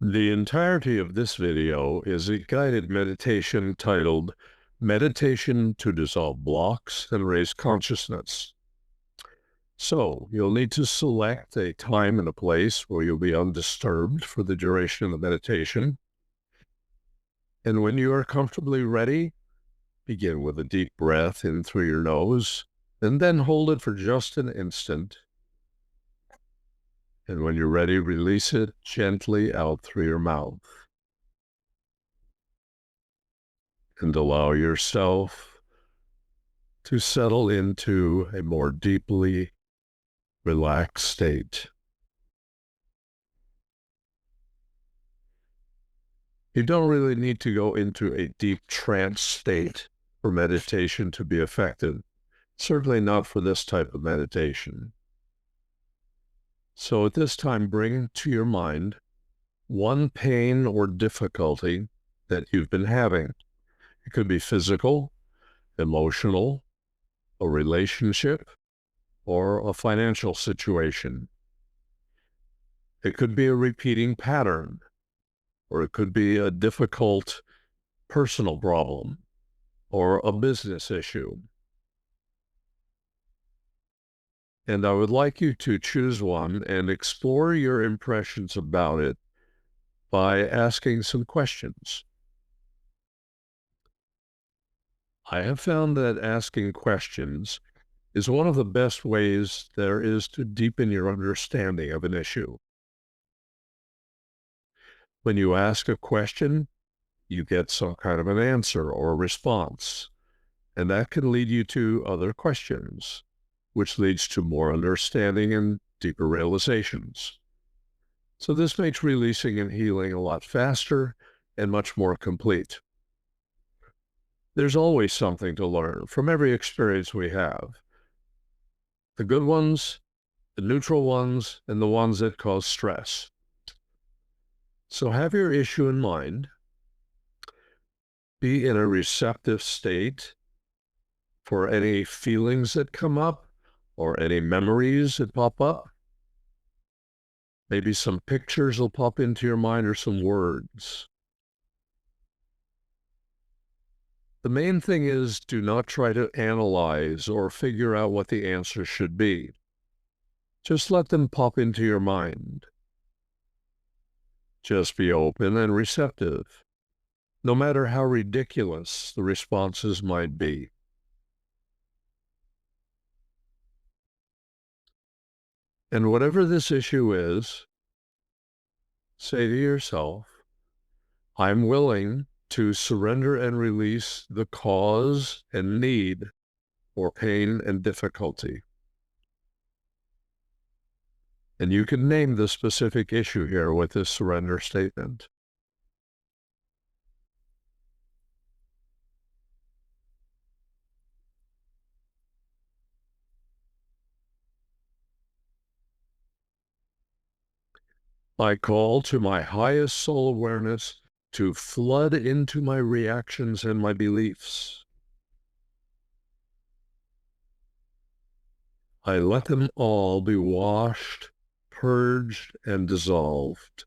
The entirety of this video is a guided meditation titled Meditation to Dissolve Blocks and Raise Consciousness. So you'll need to select a time and a place where you'll be undisturbed for the duration of the meditation. And when you are comfortably ready, begin with a deep breath in through your nose, and then hold it for just an instant. And when you're ready, release it gently out through your mouth. And allow yourself to settle into a more deeply relaxed state. You don't really need to go into a deep trance state for meditation to be effective, certainly not for this type of meditation. So at this time, bring to your mind one pain or difficulty that you've been having. It could be physical, emotional, a relationship, or a financial situation. It could be a repeating pattern, or it could be a difficult personal problem, or a business issue. And I would like you to choose one and explore your impressions about it by asking some questions. I have found that asking questions is one of the best ways there is to deepen your understanding of an issue. When you ask a question, you get some kind of an answer or a response, and that can lead you to other questions, which leads to more understanding and deeper realizations. So this makes releasing and healing a lot faster and much more complete. There's always something to learn from every experience we have. The good ones, the neutral ones, and the ones that cause stress. So have your issue in mind. Be in a receptive state for any feelings that come up or any memories that pop up. Maybe some pictures will pop into your mind or some words. The main thing is, do not try to analyze or figure out what the answer should be. Just let them pop into your mind. Just be open and receptive, no matter how ridiculous the responses might be. And whatever this issue is, say to yourself, I'm willing to surrender and release the cause and need for pain and difficulty. And you can name the specific issue here with this surrender statement. I call to my highest soul awareness to flood into my reactions and my beliefs. I let them all be washed, purged, and dissolved.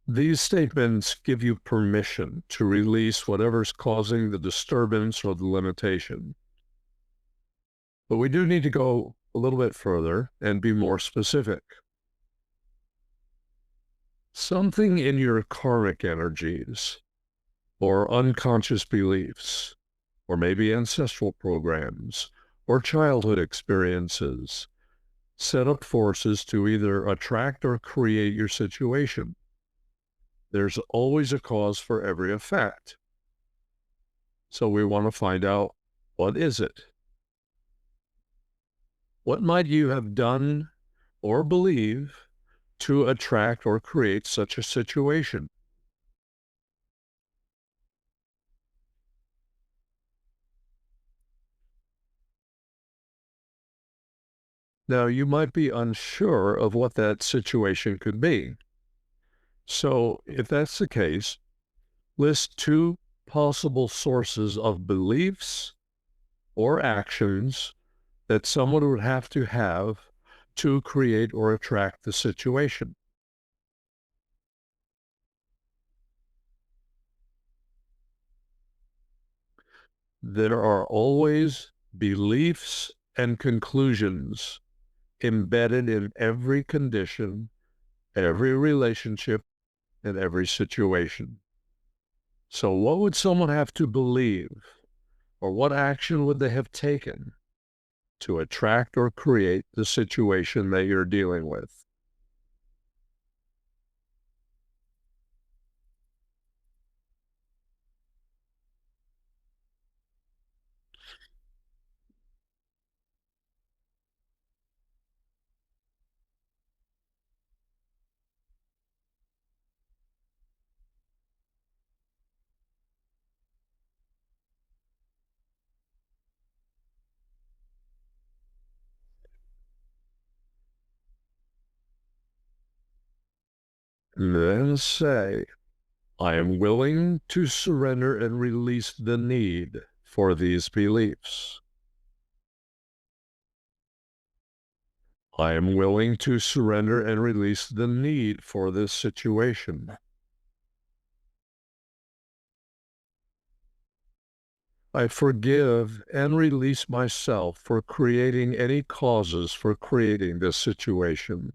These statements give you permission to release whatever's causing the disturbance or the limitation. But we do need to go a little bit further and be more specific. Something in your karmic energies or unconscious beliefs, or maybe ancestral programs or childhood experiences, set up forces to either attract or create your situation. There's always a cause for every effect. So we want to find out, what is it? What might you have done or believe to attract or create such a situation? Now, you might be unsure of what that situation could be. So if that's the case, list two possible sources of beliefs or actions that someone would have to create or attract the situation. There are always beliefs and conclusions embedded in every condition, every relationship, and every situation. So what would someone have to believe, or what action would they have taken to attract or create the situation that you're dealing with? And then say, I am willing to surrender and release the need for these beliefs. I am willing to surrender and release the need for this situation. I forgive and release myself for creating any causes for creating this situation.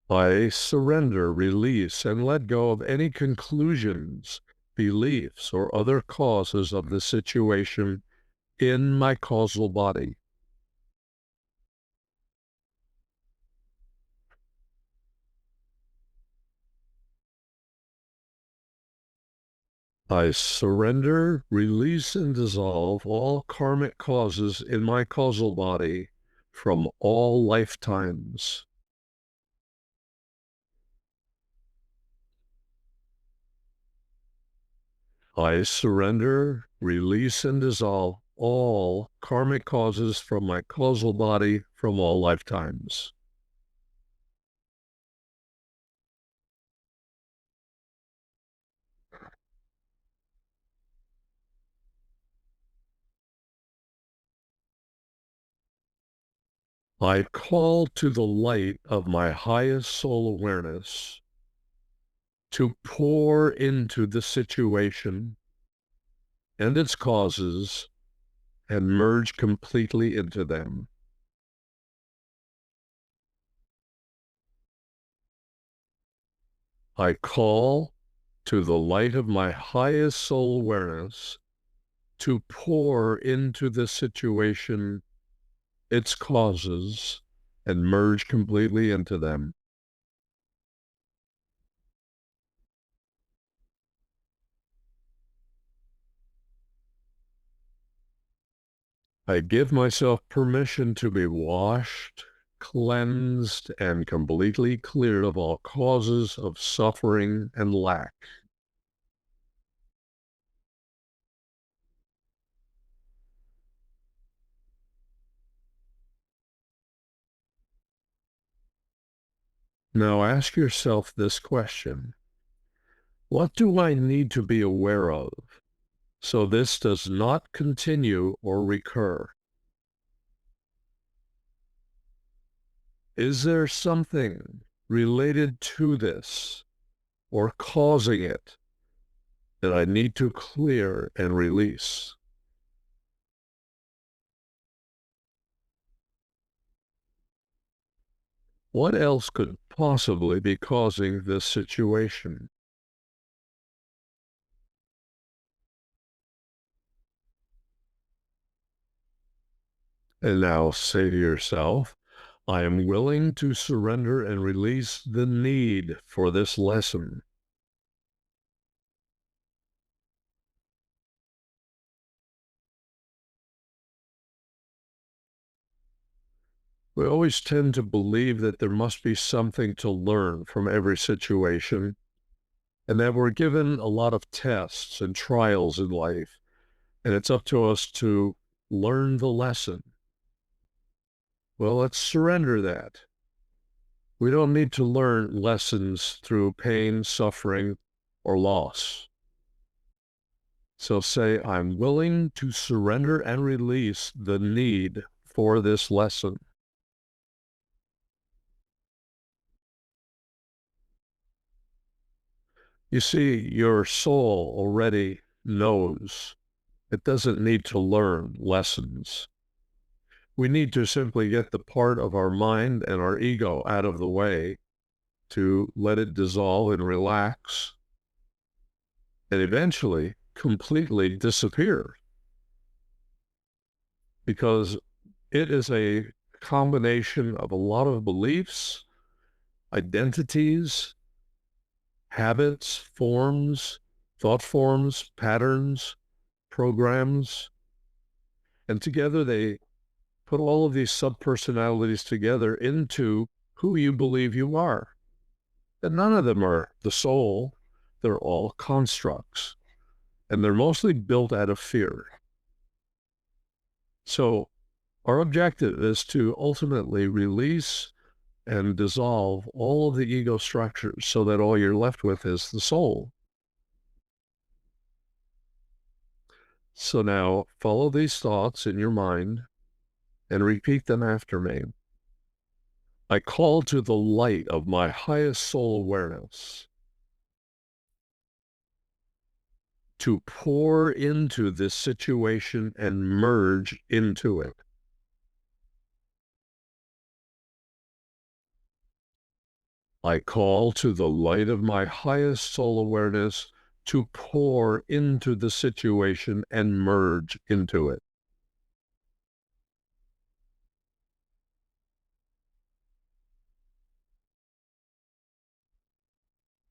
I surrender, release, and let go of any conclusions, beliefs, or other causes of the situation in my causal body. I surrender, release, and dissolve all karmic causes in my causal body from all lifetimes. I surrender, release, and dissolve all karmic causes from my causal body from all lifetimes. I call to the light of my highest soul awareness to pour into the situation and its causes and merge completely into them. I call to the light of my highest soul awareness to pour into the situation, its causes, and merge completely into them. I give myself permission to be washed, cleansed, and completely cleared of all causes of suffering and lack. Now ask yourself this question. What do I need to be aware of so this does not continue or recur? Is there something related to this or causing it that I need to clear and release? What else could possibly be causing this situation? And now say to yourself, I am willing to surrender and release the need for this lesson. We always tend to believe that there must be something to learn from every situation, and that we're given a lot of tests and trials in life, and it's up to us to learn the lesson. Well, let's surrender that. We don't need to learn lessons through pain, suffering, or loss. So say, I'm willing to surrender and release the need for this lesson. You see, your soul already knows. It doesn't need to learn lessons. We need to simply get the part of our mind and our ego out of the way to let it dissolve and relax and eventually completely disappear, because it is a combination of a lot of beliefs, identities, habits, forms, thought forms, patterns, programs, and together they put all of these subpersonalities together into who you believe you are. And none of them are the soul. They're all constructs, and they're mostly built out of fear. So our objective is to ultimately release and dissolve all of the ego structures so that all you're left with is the soul. So now follow these thoughts in your mind and repeat them after me. I call to the light of my highest soul awareness to pour into this situation and merge into it. I call to the light of my highest soul awareness to pour into the situation and merge into it.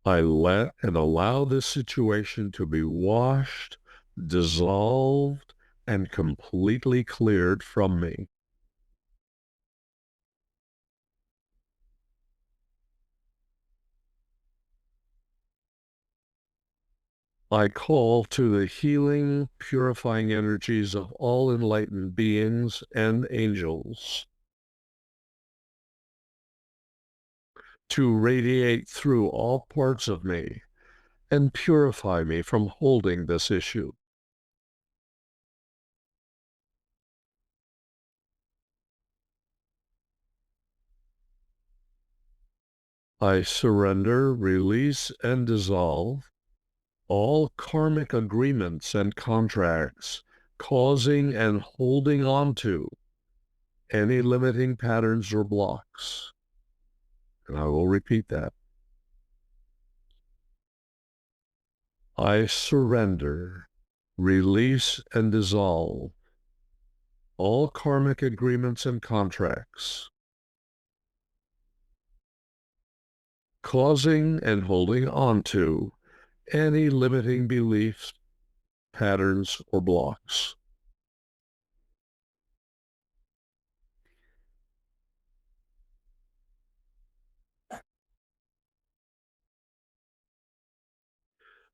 I let and allow this situation to be washed, dissolved, and completely cleared from me. I call to the healing, purifying energies of all enlightened beings and angels to radiate through all parts of me and purify me from holding this issue. I surrender, release, and dissolve all karmic agreements and contracts causing and holding on to any limiting patterns or blocks. And I will repeat that. I surrender, release, and dissolve all karmic agreements and contracts causing and holding on to any limiting beliefs, patterns, or blocks.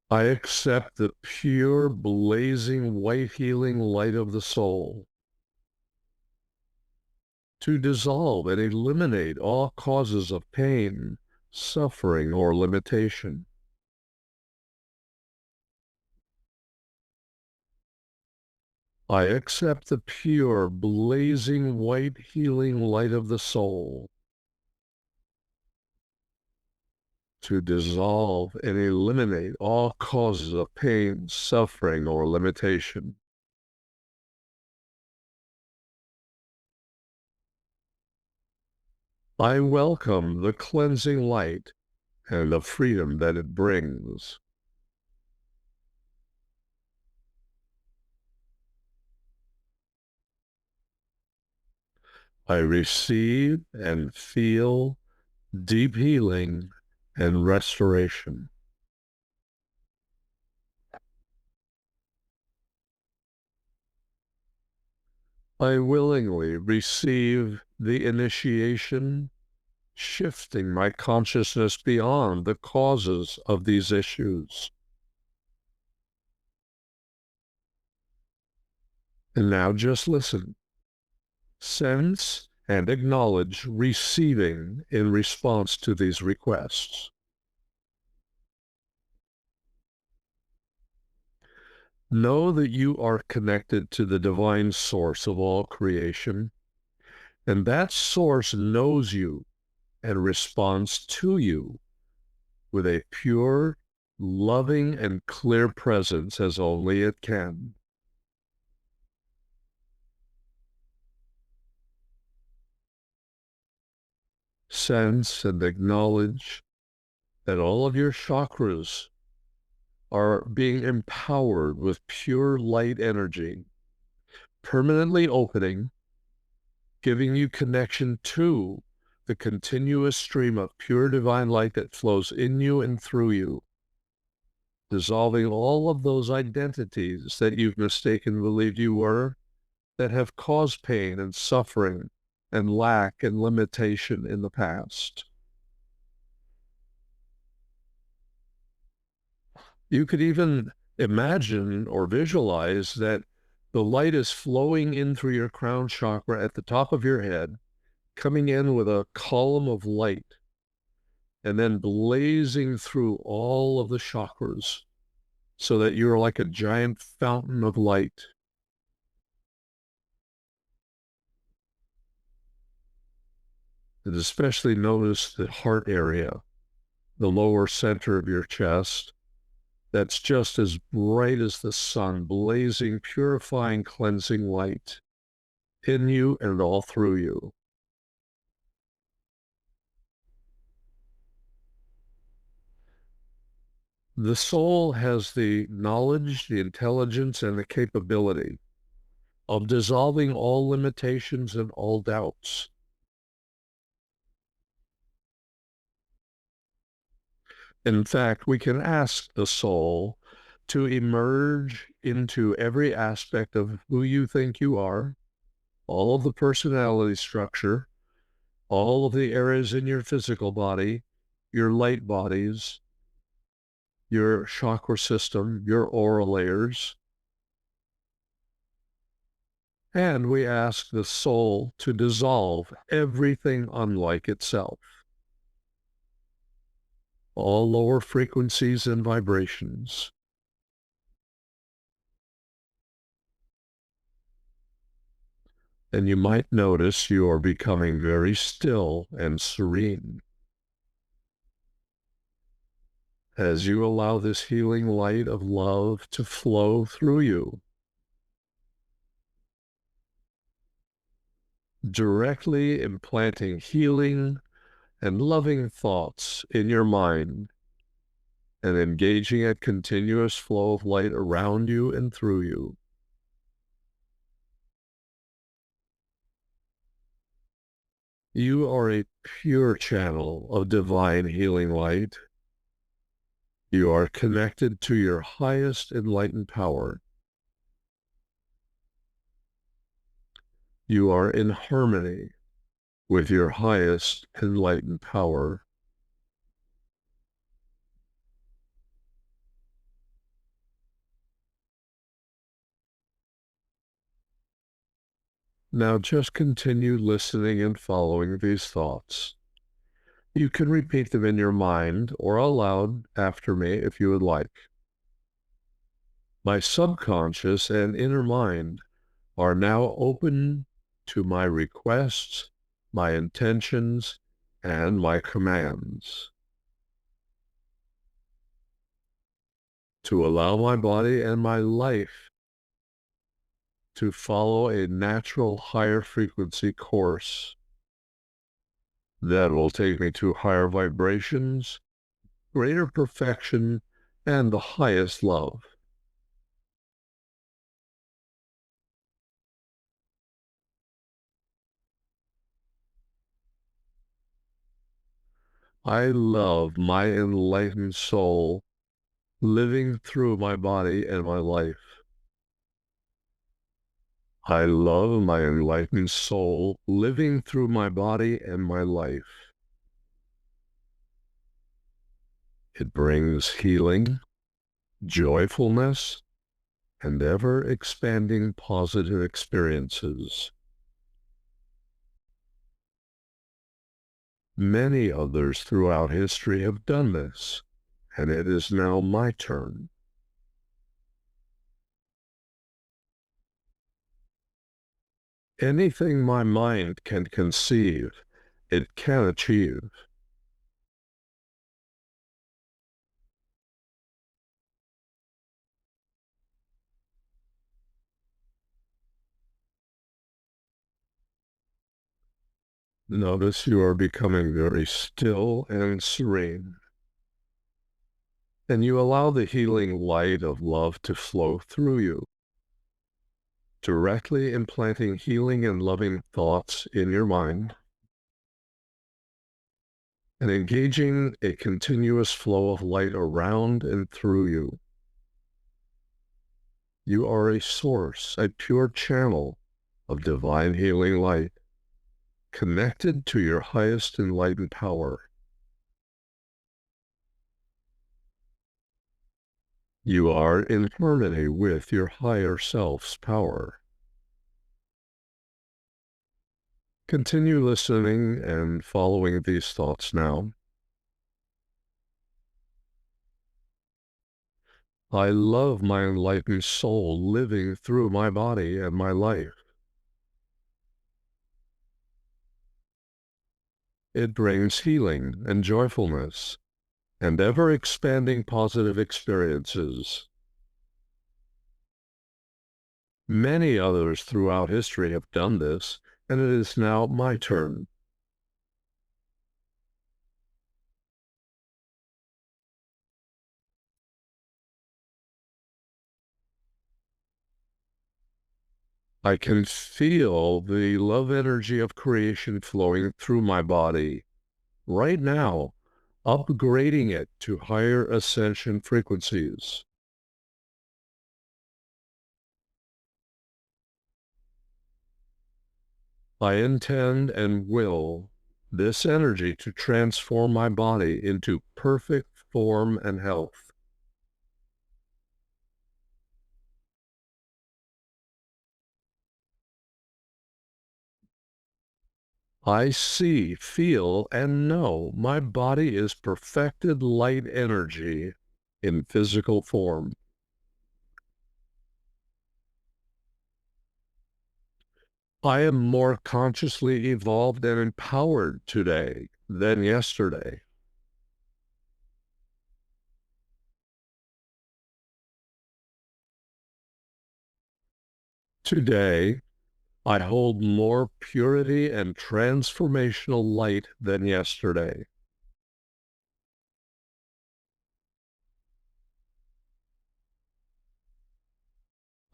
I accept the pure, blazing, white healing light of the soul to dissolve and eliminate all causes of pain, suffering, or limitation. I accept the pure, blazing, white healing light of the soul to dissolve and eliminate all causes of pain, suffering, or limitation. I welcome the cleansing light and the freedom that it brings. I receive and feel deep healing and restoration. I willingly receive the initiation, shifting my consciousness beyond the causes of these issues. And now just listen, sense, and acknowledge receiving in response to these requests. Know that you are connected to the divine source of all creation, and that source knows you and responds to you with a pure, loving, and clear presence as only it can. Sense and acknowledge that all of your chakras are being empowered with pure light energy, permanently opening, giving you connection to the continuous stream of pure divine light that flows in you and through you, dissolving all of those identities that you've mistaken believed you were, that have caused pain and suffering and lack and limitation in the past. You could even imagine or visualize that the light is flowing in through your crown chakra at the top of your head, coming in with a column of light, and then blazing through all of the chakras so that you're like a giant fountain of light. And especially notice the heart area, the lower center of your chest, that's just as bright as the sun, blazing, purifying, cleansing light in you and all through you. The soul has the knowledge, the intelligence, and the capability of dissolving all limitations and all doubts. In fact, we can ask the soul to emerge into every aspect of who you think you are, all of the personality structure, all of the areas in your physical body, your light bodies, your chakra system, your aura layers. And we ask the soul to dissolve everything unlike itself, all lower frequencies and vibrations. And you might notice you are becoming very still and serene as you allow this healing light of love to flow through you, directly implanting healing and loving thoughts in your mind and engaging a continuous flow of light around you and through you. You are a pure channel of divine healing light. You are connected to your highest enlightened power. You are in harmony with your highest enlightened power. Now just continue listening and following these thoughts. You can repeat them in your mind or aloud after me if you would like. My subconscious and inner mind are now open to my requests, my intentions, and my commands. To allow my body and my life to follow a natural higher frequency course that will take me to higher vibrations, greater perfection, and the highest love. I love my enlightened soul living through my body and my life. I love my enlightened soul living through my body and my life. It brings healing, joyfulness, and ever-expanding positive experiences. Many others throughout history have done this, and it is now my turn. Anything my mind can conceive, it can achieve. Notice you are becoming very still and serene, and you allow the healing light of love to flow through you, directly implanting healing and loving thoughts in your mind and engaging a continuous flow of light around and through you. You are a source, a pure channel of divine healing light, connected to your highest enlightened power. You are in harmony with your higher self's power. Continue listening and following these thoughts now. I love my enlightened soul living through my body and my life. It brings healing and joyfulness and ever-expanding positive experiences. Many others throughout history have done this, and it is now my turn. I can feel the love energy of creation flowing through my body right now, upgrading it to higher ascension frequencies. I intend and will this energy to transform my body into perfect form and health. I see, feel, and know my body is perfected light energy in physical form. I am more consciously evolved and empowered today than yesterday. Today, I hold more purity and transformational light than yesterday.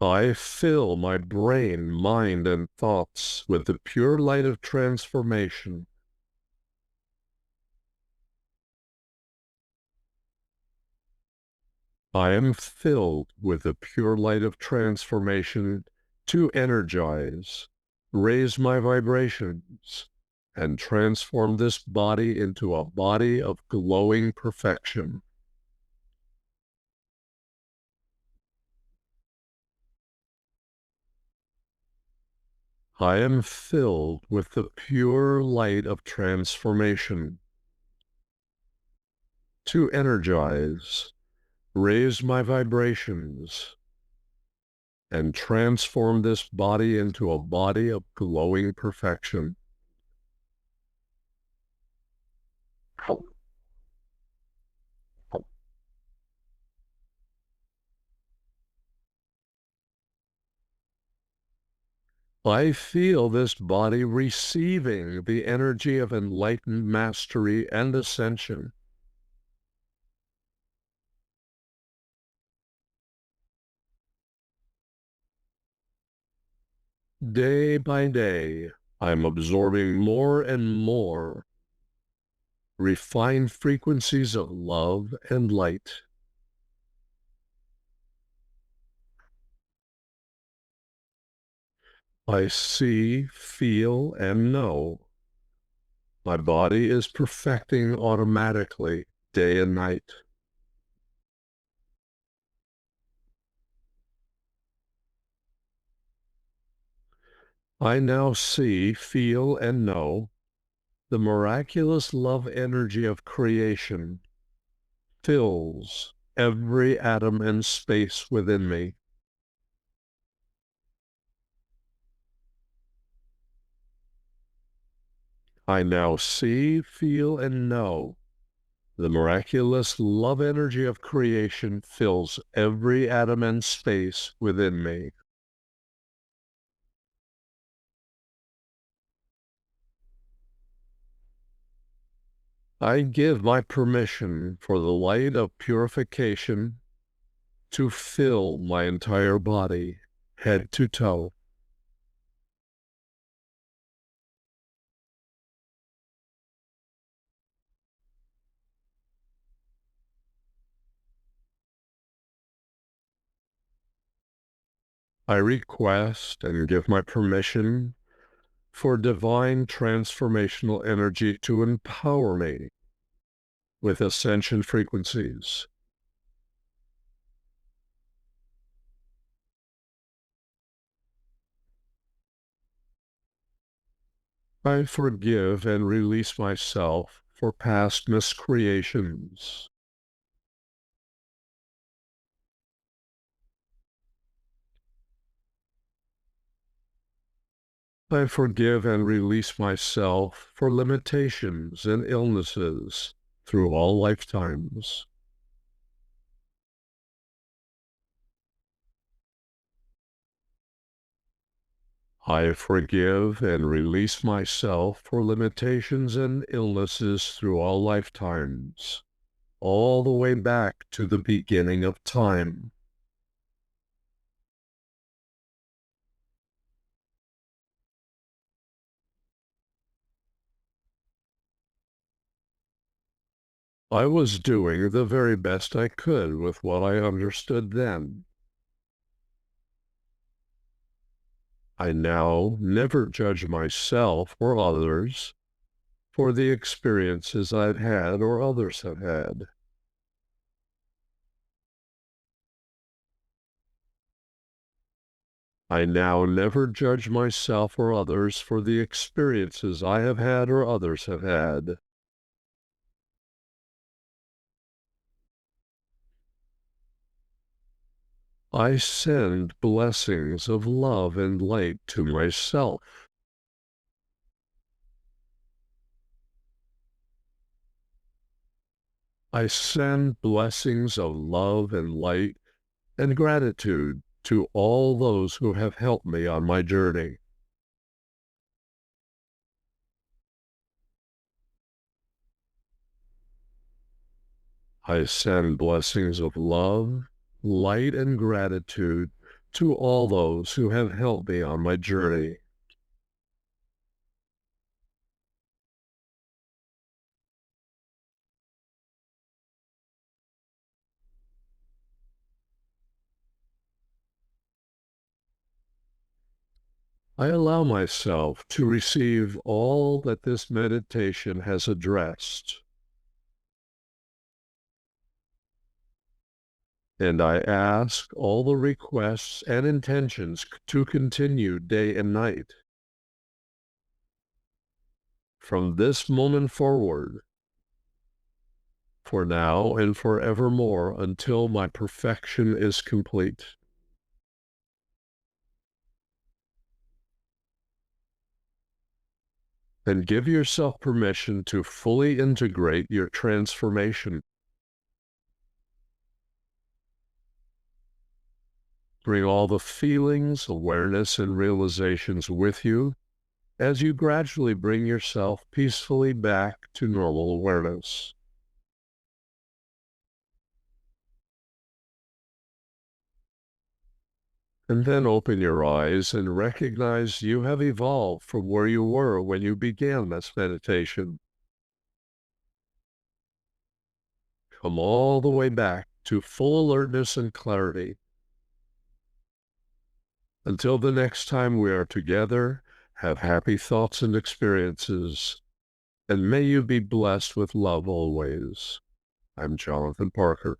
I fill my brain, mind, and thoughts with the pure light of transformation. I am filled with the pure light of transformation to energize, raise my vibrations, and transform this body into a body of glowing perfection. I am filled with the pure light of transformation to energize, raise my vibrations, and transform this body into a body of glowing perfection. I feel this body receiving the energy of enlightened mastery and ascension. Day by day, I'm absorbing more and more refined frequencies of love and light. I see, feel, and know my body is perfecting automatically day and night. I now see, feel, and know the miraculous love energy of creation fills every atom and space within me. I now see, feel, and know the miraculous love energy of creation fills every atom and space within me. I give my permission for the light of purification to fill my entire body, head to toe. I request and give my permission for divine transformational energy to empower me with ascension frequencies. I forgive and release myself for past miscreations. I forgive and release myself for limitations and illnesses through all lifetimes. I forgive and release myself for limitations and illnesses through all lifetimes, all the way back to the beginning of time. I was doing the very best I could with what I understood then. I now never judge myself or others for the experiences I've had or others have had. I now never judge myself or others for the experiences I have had or others have had. I send blessings of love and light to myself. I send blessings of love and light and gratitude to all those who have helped me on my journey. I send blessings of love, light, and gratitude to all those who have helped me on my journey. I allow myself to receive all that this meditation has addressed, and I ask all the requests and intentions to continue day and night. From this moment forward, for now and forevermore, until my perfection is complete. And give yourself permission to fully integrate your transformation. Bring all the feelings, awareness, and realizations with you as you gradually bring yourself peacefully back to normal awareness. And then open your eyes and recognize you have evolved from where you were when you began this meditation. Come all the way back to full alertness and clarity. Until the next time we are together, have happy thoughts and experiences, and may you be blessed with love always. I'm Jonathan Parker.